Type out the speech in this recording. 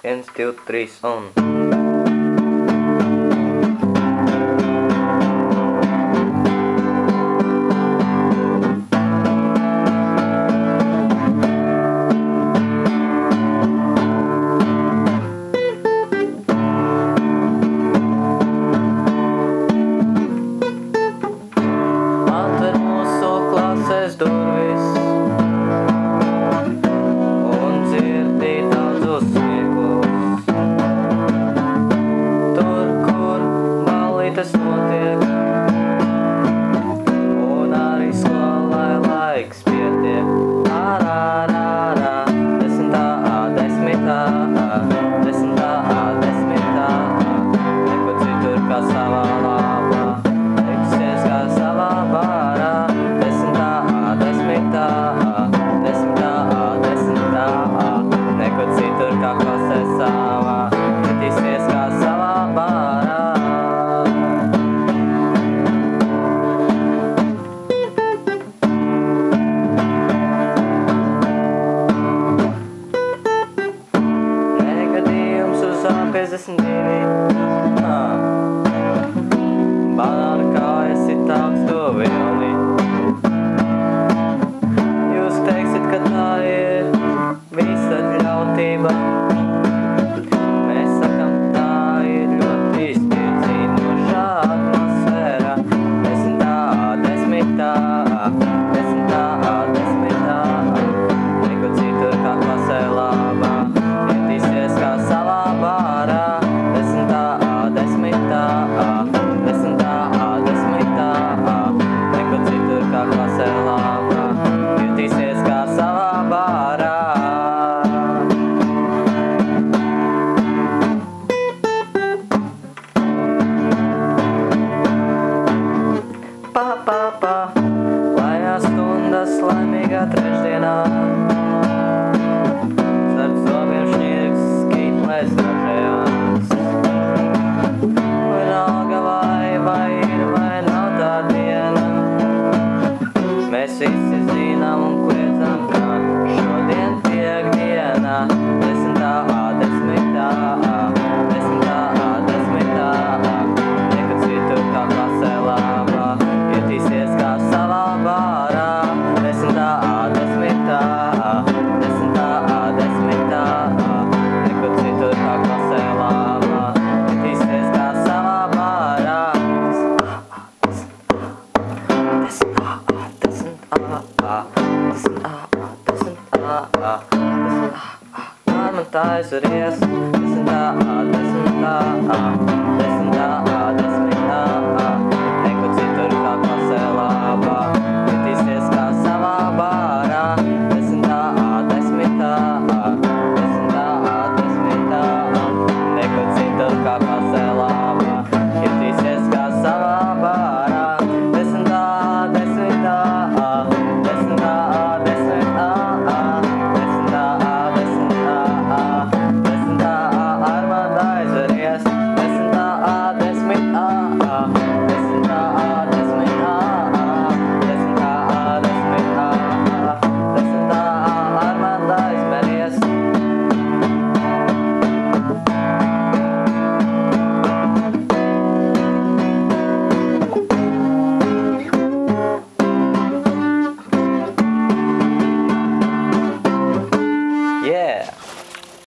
1, 2, 3 un. Atver mūsu klases durvis un dzirdi daudzus smieklus. Tur, kur ballītes notiek, un arī skolai laiks pietiek. Ārā, ārā, 10. A, 10. A, 10. A, 10. A, neko citur kā savā labā. Teiksies kā savā bārā. 10. A, 10. A, 10. A, 10. A, neko citur kā klasē savā. Jutīsies kā savā bārā. Negadījums uz A52. Banāna kājas ir tākstu vilni. Jūs teiksiet, ka tā ir visa ļautība. Mēs sakam, tā ir ļoti spēcinoša atmosfēra. 10. A, 10. A, 10. A, 10. A, neko citur kā klasē labā. Jutīsies kā savā bārā. 10. A, 10. A, 10. A, 10. A, neko citur kā klasē labā. Jutīsies kā savā bārā. Pa, pa, pa, lajās stundas laimīgā trešdienā. Starp zobiem šņirks, skītlēs dažējās. Vienalga vai ir vai nav tā diena. Mēs visi zinām un kliedzam, ka šodien tiek diena. 10. A, 10. A, 10. A, 10. A, neko citur kā klasē labā. Jutīsies kā savā bārā. 10. A, 10. A, 10. A, 10. A, neko citur kā klasē labā. Jutīsies kā savā bārā. 10. A, 10. A, 10. A, 10. A, 10. A, 10. A, man tā aizveries. 10. A, 10. A,